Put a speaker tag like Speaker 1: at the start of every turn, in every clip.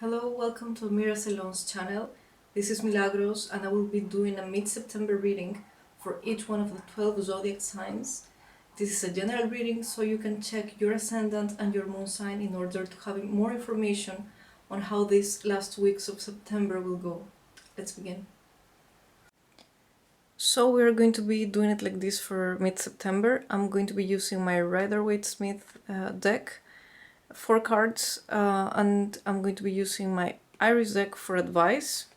Speaker 1: Hello, welcome to Amira Salon's channel. This is Milagros and I will be doing a mid-September reading for each one of the 12 zodiac signs. This is a general reading, so you can check your ascendant and your moon sign in order to have more information on how these last weeks of September will go. Let's begin. So we are going to be doing it like this for mid-September. I'm going to be using my Rider-Waite-Smith deck, 4 cards, and I'm going to be using my Iris deck for advice.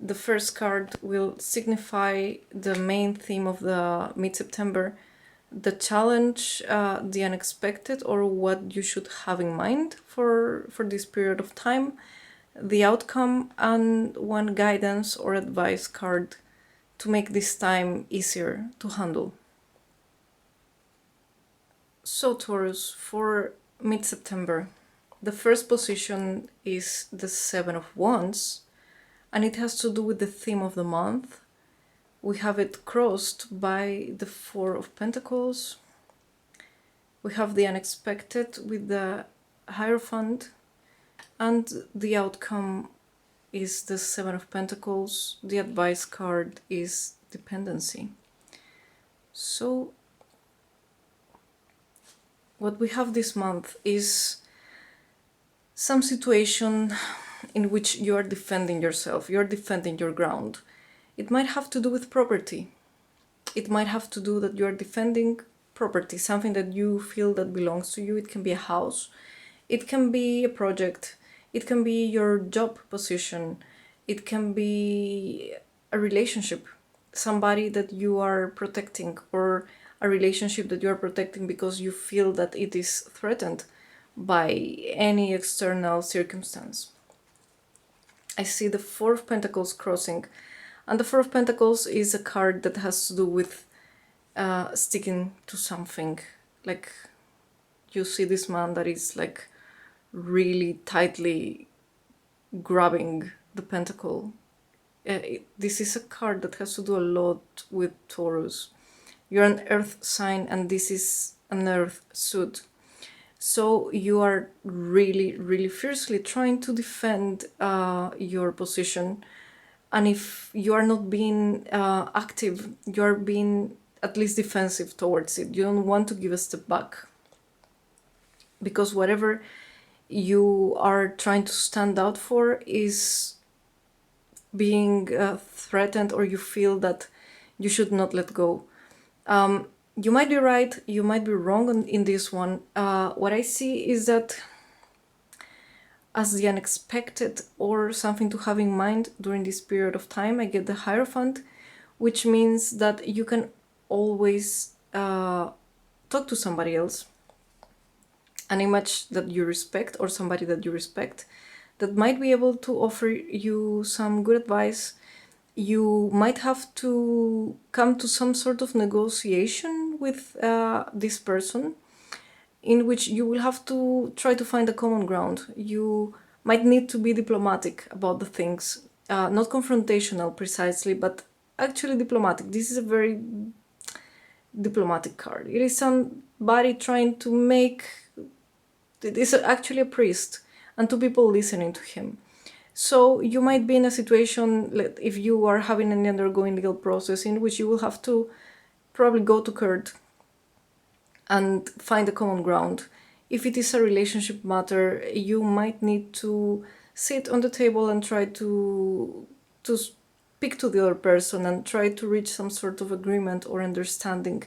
Speaker 1: The first card will signify the main theme of the mid-September, the challenge, the unexpected, or what you should have in mind for this period of time, the outcome, and one guidance or advice card to make this time easier to handle. So Taurus, for mid-September, the first position is the 7 of Wands, and it has to do with the theme of the month. We have it crossed by the 4 of Pentacles. We have the unexpected with the Hierophant, and the outcome is the 7 of Pentacles. The advice card is dependency. So what we have this month is some situation in which you are defending yourself, you're defending your ground. It might have to do with property. It might have to do that you're defending property, something that you feel that belongs to you. It can be a house, it can be a project, it can be your job position, it can be a relationship, somebody that you are protecting, or a relationship that you are protecting because you feel that it is threatened by any external circumstance. I see the 4 of Pentacles crossing, and the 4 of Pentacles is a card that has to do with sticking to something. Like, you see this man that is like really tightly grabbing the pentacle. This is a card that has to do a lot with Taurus. You're an earth sign and this is an earth suit. So you are really fiercely trying to defend your position. And if you are not being active, you are being at least defensive towards it. You don't want to give a step back. Because whatever you are trying to stand out for is being threatened, or you feel that you should not let go. You might be right, you might be wrong in this one. What I see is that as the unexpected or something to have in mind during this period of time, I get the Hierophant, which means that you can always talk to somebody else, an image that you respect or somebody that you respect, that might be able to offer you some good advice. You might have to come to some sort of negotiation with this person, in which you will have to try to find a common ground. You might need to be diplomatic about the things, not confrontational precisely, but actually diplomatic. This is a very diplomatic card. It is somebody trying to make... It is actually a priest and 2 people listening to him. So you might be in a situation, if you are having an undergoing legal process, in which you will have to probably go to court and find a common ground. If it is a relationship matter, you might need to sit on the table and try to speak to the other person and try to reach some sort of agreement or understanding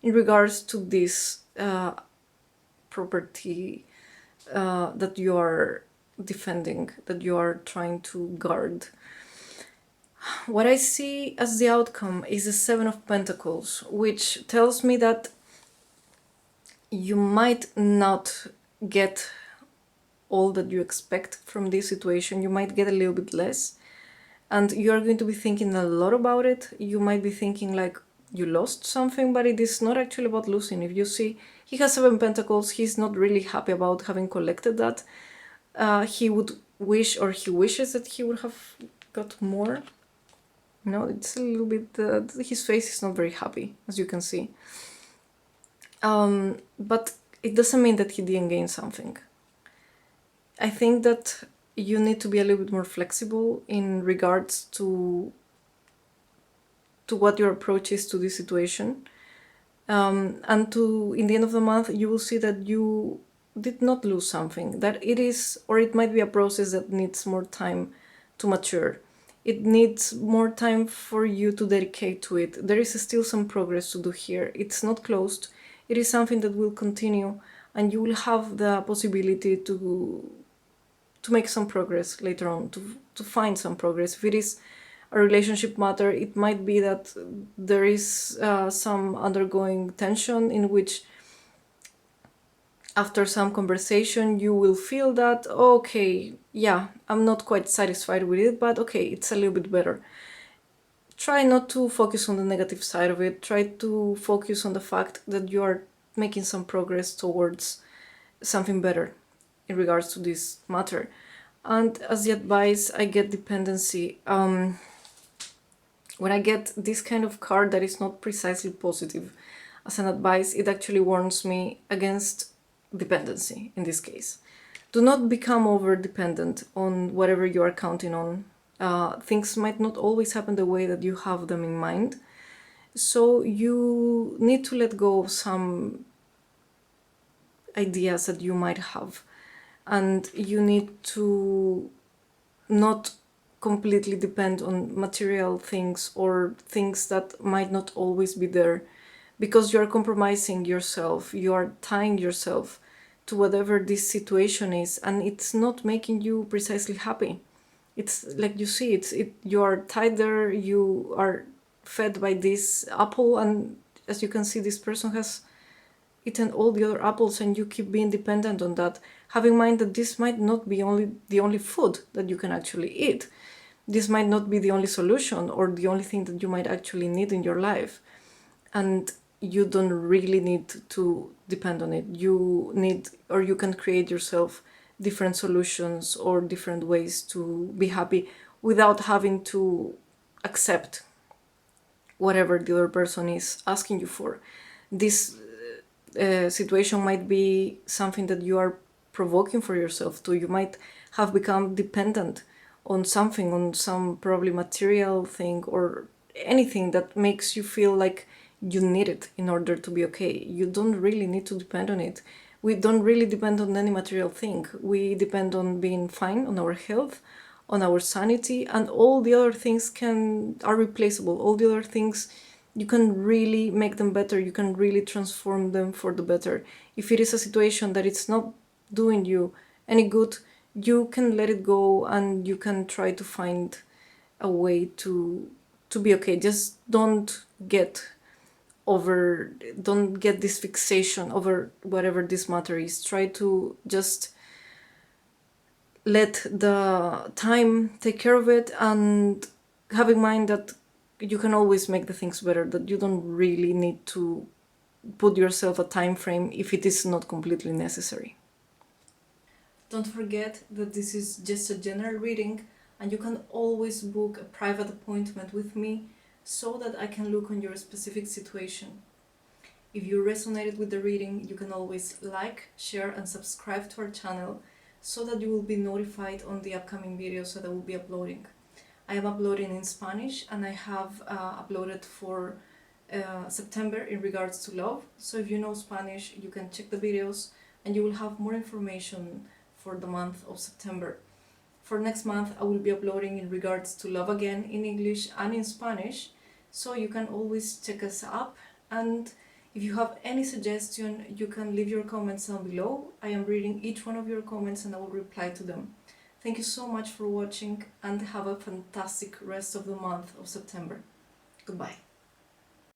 Speaker 1: in regards to this property that you are defending, that you are trying to guard. What I see as the outcome is the 7 of Pentacles, which tells me that you might not get all that you expect from this situation. You might get a little bit less, and you are going to be thinking a lot about it. You might be thinking like you lost something, but it is not actually about losing. If you see, he has 7 Pentacles, he's not really happy about having collected that. He would wish, or he wishes that he would have got more. No, it's a little bit... his face is not very happy, as you can see. But it doesn't mean that he didn't gain something. I think that you need to be a little bit more flexible in regards to what your approach is to this situation. And in the end of the month, you will see that you did not lose something, that it is, or it might be a process that needs more time to mature. It needs more time for you to dedicate to it. There is still some progress to do here. It's not closed. It is something that will continue, and you will have the possibility to make some progress later on, to find some progress. If it is a relationship matter, it might be that there is some undergoing tension in which after some conversation you will feel that, okay, yeah, I'm not quite satisfied with it, but okay, it's a little bit better. Try not to focus on the negative side of it. Try to focus on the fact that you are making some progress towards something better in regards to this matter. And as the advice, I get dependency. When I get this kind of card that is not precisely positive as an advice, it actually warns me against dependency in this case. Do not become over dependent on whatever you are counting on. Things might not always happen the way that you have them in mind. So you need to let go of some ideas that you might have. And you need to not completely depend on material things or things that might not always be there, because you are compromising yourself, you are tying yourself to whatever this situation is, and it's not making you precisely happy. It's like, you see, you are tied there, you are fed by this apple, and as you can see, this person has eaten all the other apples, and you keep being dependent on that. Have in mind that this might not be the only food that you can actually eat. This might not be the only solution or the only thing that you might actually need in your life. And you don't really need to depend on it. You need, or you can create yourself different solutions or different ways to be happy without having to accept whatever the other person is asking you for. This situation might be something that you are provoking for yourself too. You might have become dependent on something, on some probably material thing or anything that makes you feel like you need it in order to be okay. You don't really need to depend on it. We don't really depend on any material thing. We depend on being fine, on our health, on our sanity, and all the other things are replaceable. All the other things, you can really make them better. You can really transform them for the better. If it is a situation that it's not doing you any good, you can let it go and you can try to find a way to be okay. Just don't get this fixation over whatever this matter is. Try to just let the time take care of it, and have in mind that you can always make the things better, that you don't really need to put yourself a time frame if it is not completely necessary. Don't forget that this is just a general reading, and you can always book a private appointment with me so that I can look on your specific situation. If you resonated with the reading, you can always like, share and subscribe to our channel so that you will be notified on the upcoming videos that I will be uploading. I am uploading in Spanish, and I have uploaded for September in regards to love. So if you know Spanish, you can check the videos and you will have more information for the month of September. For next month, I will be uploading in regards to love again in English and in Spanish, so you can always check us up. And if you have any suggestion, you can leave your comments down below. I am reading each one of your comments and I will reply to them. Thank you so much for watching, and have a fantastic rest of the month of September. Goodbye.